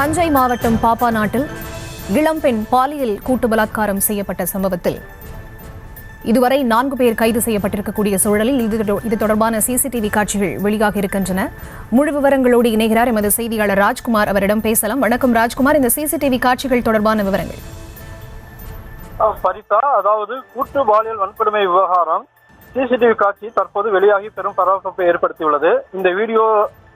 தஞ்சை மாவட்டம் பாப்பாநாட்டில் இளம்பெண் பாலியல் கூட்டு பலாத்காரம் செய்யப்பட்ட சம்பவத்தில் இதுவரை 4 பேர் கைது செய்யப்பட்டிருக்கக்கூடிய சூழலில் இது தொடர்பான சிசிடிவி காட்சிகள் வெளியாக இருக்கின்றன. முழு விவரங்களோடு இணைகிறார் எமது செய்தியாளர் ராஜ்குமார். அவரிடம் பேசலாம். வணக்கம் ராஜ்குமார், இந்த சிசிடிவி காட்சிகள் தொடர்பான விவரங்கள். சரிதா, அதாவது கூட்டு பாலியல் வன்கொடுமை விவகாரம் சிசிடிவி காட்சி தற்போது வெளியாகி பெரும் பரபரப்பை ஏற்படுத்தியுள்ளது. இந்த வீடியோ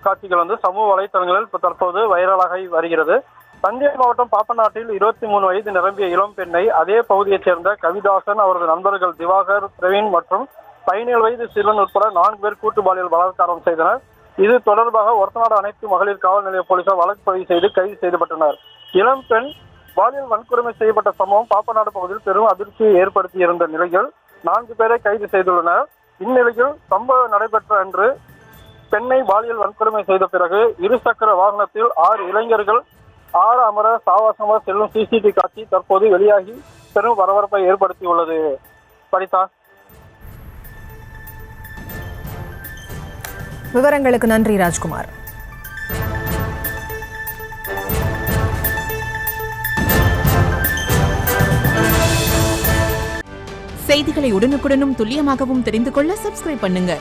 காட்சிகள் சமூக வலைதளங்களில் தற்போது வைரலாகி வருகிறது. தஞ்சை மாவட்டம் பாப்பநாட்டில் 23 வயது நிரம்பிய இளம் பெண்ணை அதே பகுதியைச் சேர்ந்த கவிதாசன், அவரது நண்பர்கள் திவாகர், பிரவீன் மற்றும் 17 வயது சிறுவன் உட்பட 4 பேர் கூட்டு பாலியல் பலாத்காரம் செய்தனர். இது தொடர்பாக ஒரத்தநாடு அனைத்து மகளிர் காவல் நிலைய போலீசார் வழக்கு பதிவு செய்து கைது செய்யப்பட்டனர். இளம் பெண் பாலியல் வன்கொடுமை செய்யப்பட்ட சம்பவம் பாப்பநாடு பகுதியில் பெரும் அதிர்ச்சியை ஏற்படுத்தி இருந்த நிலையில் 4 பேரை கைது செய்துள்ளனர். இந்நிலையில் சம்பவம் நடைபெற்ற அன்று பெண்ணை பாலியல் வன்கொடுமை செய்த பிறகு இருசக்கர வாகனத்தில் 6 இளைஞர்கள் அமர சாவாசமாக செல்லும் சிசிடிவி காட்சி தற்போது வெளியாகி பெரும் பரபரப்பை ஏற்படுத்தியுள்ளது. சரிதா, விவரங்களுக்கு நன்றி ராஜ்குமார். செய்திகளை உடனுக்குடனும் துல்லியமாகவும் தெரிந்து கொள்ள சப்ஸ்கிரைப் பண்ணுங்க.